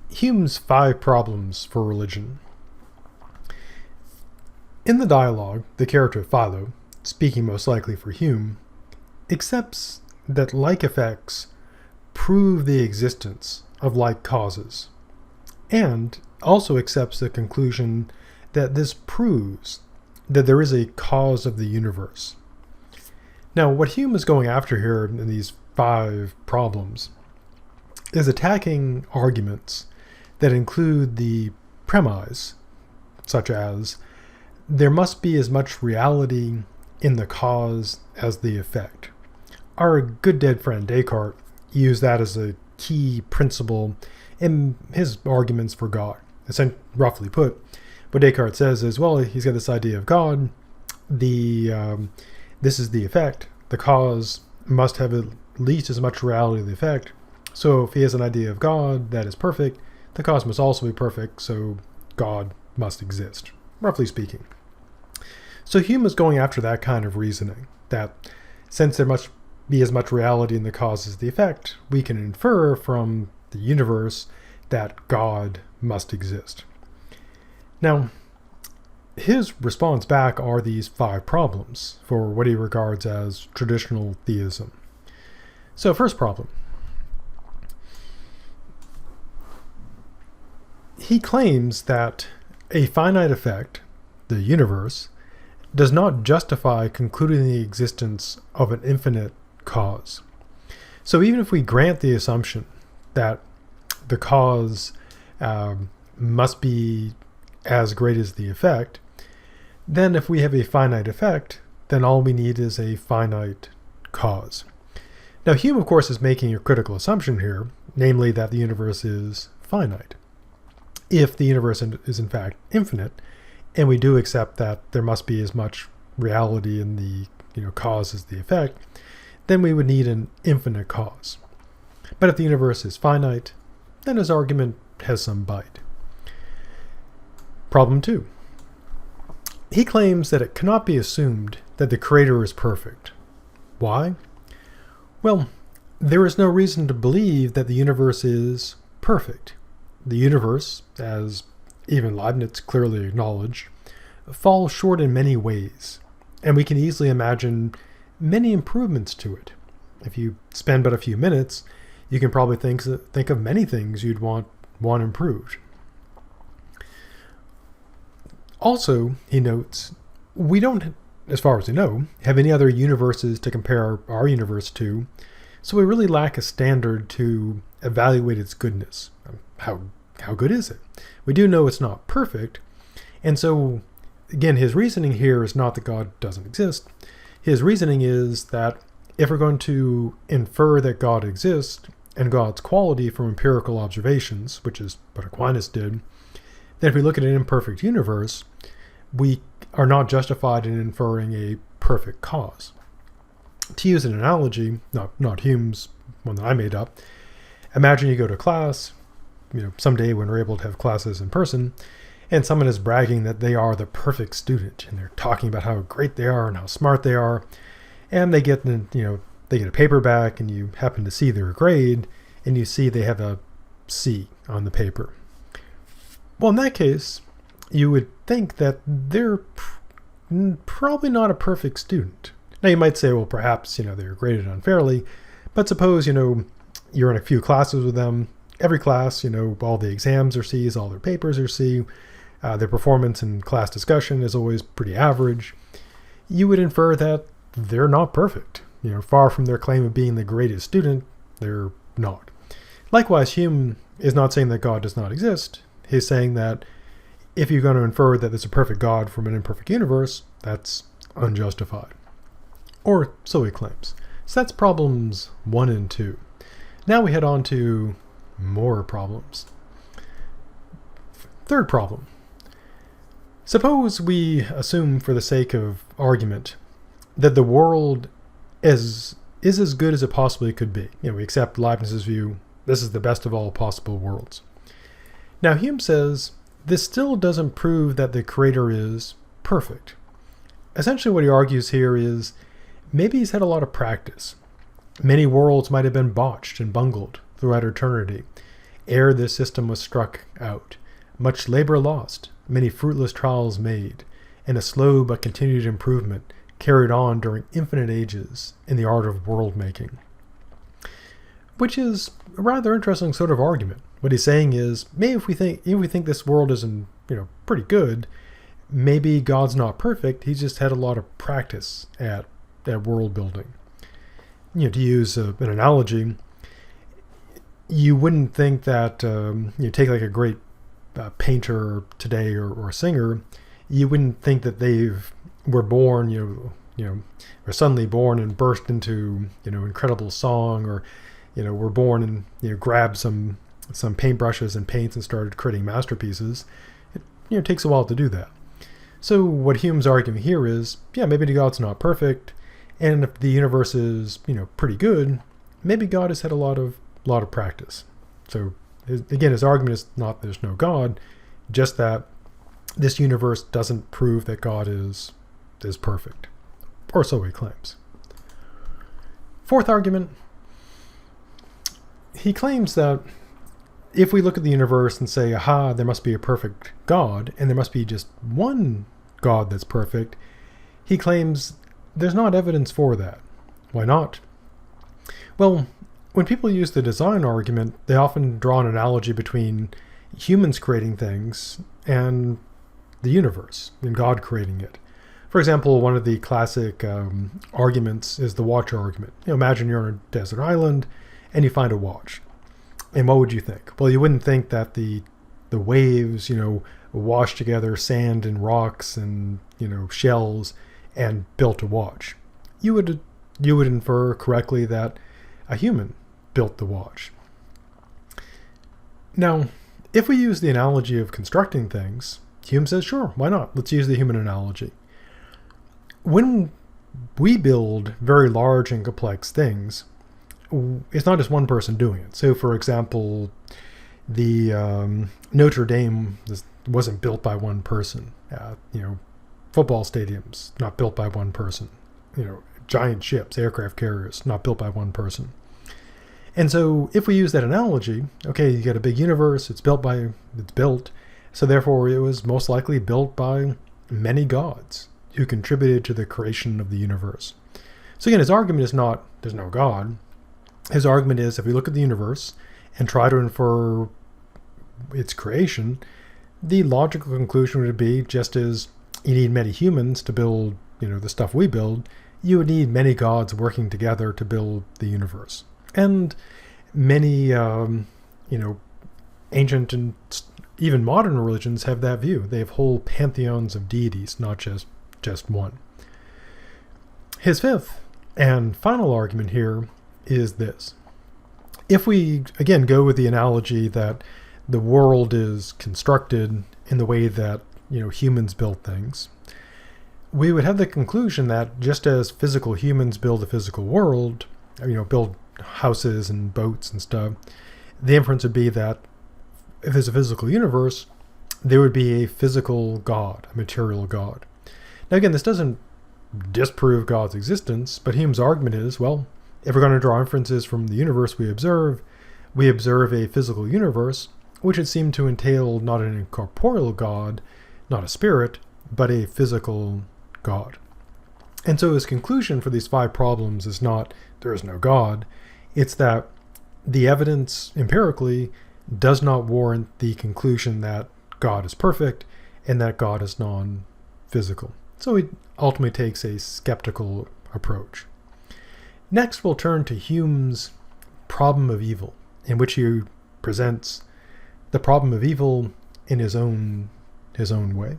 Hume's 5 problems for religion. In the dialogue, the character Philo, speaking most likely for Hume, accepts that like effects prove the existence of like causes, and also accepts the conclusion that this proves that there is a cause of the universe. Now, what Hume is going after here in these 5 problems is attacking arguments that include the premise, such as there must be as much reality in the cause as the effect. Our good dead friend Descartes used that as a key principle in his arguments for God. Roughly put, what Descartes says is, well, he's got this idea of God, this is the effect, the cause must have at least as much reality as the effect. So if he has an idea of God that is perfect, the cause must also be perfect, so God must exist, roughly speaking. So Hume is going after that kind of reasoning, that since there must be as much reality in the cause as the effect, we can infer from the universe that God must exist. Now, his response back are these 5 problems for what he regards as traditional theism. So, first problem. He claims that a finite effect, the universe, does not justify concluding the existence of an infinite cause. So even if we grant the assumption that the cause must be as great as the effect, then if we have a finite effect, then all we need is a finite cause. Now Hume, of course, is making a critical assumption here, namely that the universe is finite. If the universe is in fact infinite, and we do accept that there must be as much reality in the cause as the effect, then we would need an infinite cause. But if the universe is finite, then his argument has some bite. Problem 2. He claims that it cannot be assumed that the Creator is perfect. Why? Well, there is no reason to believe that the universe is perfect. The universe, as even Leibniz clearly acknowledged, falls short in many ways, and we can easily imagine many improvements to it. If you spend but a few minutes, you can probably think of many things you'd want improved. Also, he notes, we don't, as far as we know, have any other universes to compare our universe to, so we really lack a standard to evaluate its goodness. How good is it? We do know it's not perfect, and so, again, his reasoning here is not that God doesn't exist. His reasoning is that if we're going to infer that God exists and God's quality from empirical observations, which is what Aquinas did, then if we look at an imperfect universe, we are not justified in inferring a perfect cause. To use an analogy, not Hume's, one that I made up, imagine you go to class, someday when we're able to have classes in person, and someone is bragging that they are the perfect student, and they're talking about how great they are and how smart they are, and they get a paper back, and you happen to see their grade, and you see they have a C on the paper. Well, in that case, you would think that they're probably not a perfect student. Now you might say, well, perhaps they're graded unfairly, but suppose you're in a few classes with them. Every class, all the exams are C's, all their papers are C. Their performance in class discussion is always pretty average. You would infer that they're not perfect. Far from their claim of being the greatest student, they're not. Likewise, Hume is not saying that God does not exist. He's saying that if you're going to infer that there's a perfect God from an imperfect universe, that's unjustified. Or so he claims. So that's problems 1 and 2. Now we head on to more problems. Third problem. Suppose we assume, for the sake of argument, that the world is as good as it possibly could be. We accept Leibniz's view, this is the best of all possible worlds. Now Hume says, this still doesn't prove that the Creator is perfect. Essentially what he argues here is, maybe he's had a lot of practice. Many worlds might have been botched and bungled throughout eternity. ere this system was struck out. Much labor lost, many fruitless trials made, and a slow but continued improvement carried on during infinite ages in the art of world-making. Which is a rather interesting sort of argument. What he's saying is, maybe if we think this world isn't, pretty good, maybe God's not perfect. He's just had a lot of practice at world building. To use an analogy, you wouldn't think that you take like a great painter today or singer, you wouldn't think that were born, or suddenly born and burst into incredible song, or were born and grabbed some paintbrushes and paints and started creating masterpieces. It takes a while to do that. So what Hume's arguing here is, maybe God's not perfect, and if the universe is pretty good, maybe God has had a lot of practice. So his argument is not there's no God, just that this universe doesn't prove that God is perfect, or so he claims. Fourth argument, he claims that if we look at the universe and say, aha, there must be a perfect God, and there must be just one God that's perfect, he claims there's not evidence for that. Why not? Well, when people use the design argument, they often draw an analogy between humans creating things and the universe, and God creating it. For example, one of the classic arguments is the watch argument. Imagine you're on a desert island, and you find a watch. And what would you think? Well, you wouldn't think that the waves, washed together sand and rocks and, shells and built a watch. You would infer correctly that a human built the watch. Now, if we use the analogy of constructing things, Hume says, sure, why not? Let's use the human analogy. When we build very large and complex things, it's not just one person doing it. So, for example, the Notre Dame wasn't built by one person. Football stadiums, not built by one person. Giant ships, aircraft carriers, not built by one person. And so, if we use that analogy, okay, you get a big universe, it's built, so therefore it was most likely built by many gods who contributed to the creation of the universe. So again, his argument is not there's no God. His argument is, if we look at the universe and try to infer its creation, the logical conclusion would be, just as you need many humans to build, the stuff we build, you would need many gods working together to build the universe. And many, ancient and even modern religions have that view. They have whole pantheons of deities, not just one. His fifth and final argument here is this. If we, again, go with the analogy that the world is constructed in the way that, humans build things, we would have the conclusion that just as physical humans build a physical world, build houses and boats and stuff, the inference would be that if there's a physical universe, there would be a physical God, a material God. Now again, this doesn't disprove God's existence, but Hume's argument is, well, if we're going to draw inferences from the universe we observe a physical universe, which would seem to entail not an incorporeal God, not a spirit, but a physical God. And so his conclusion for these 5 problems is not there is no God, it's that the evidence empirically does not warrant the conclusion that God is perfect and that God is non-physical. So he ultimately takes a skeptical approach. Next, we'll turn to Hume's problem of evil, in which he presents the problem of evil in his own way.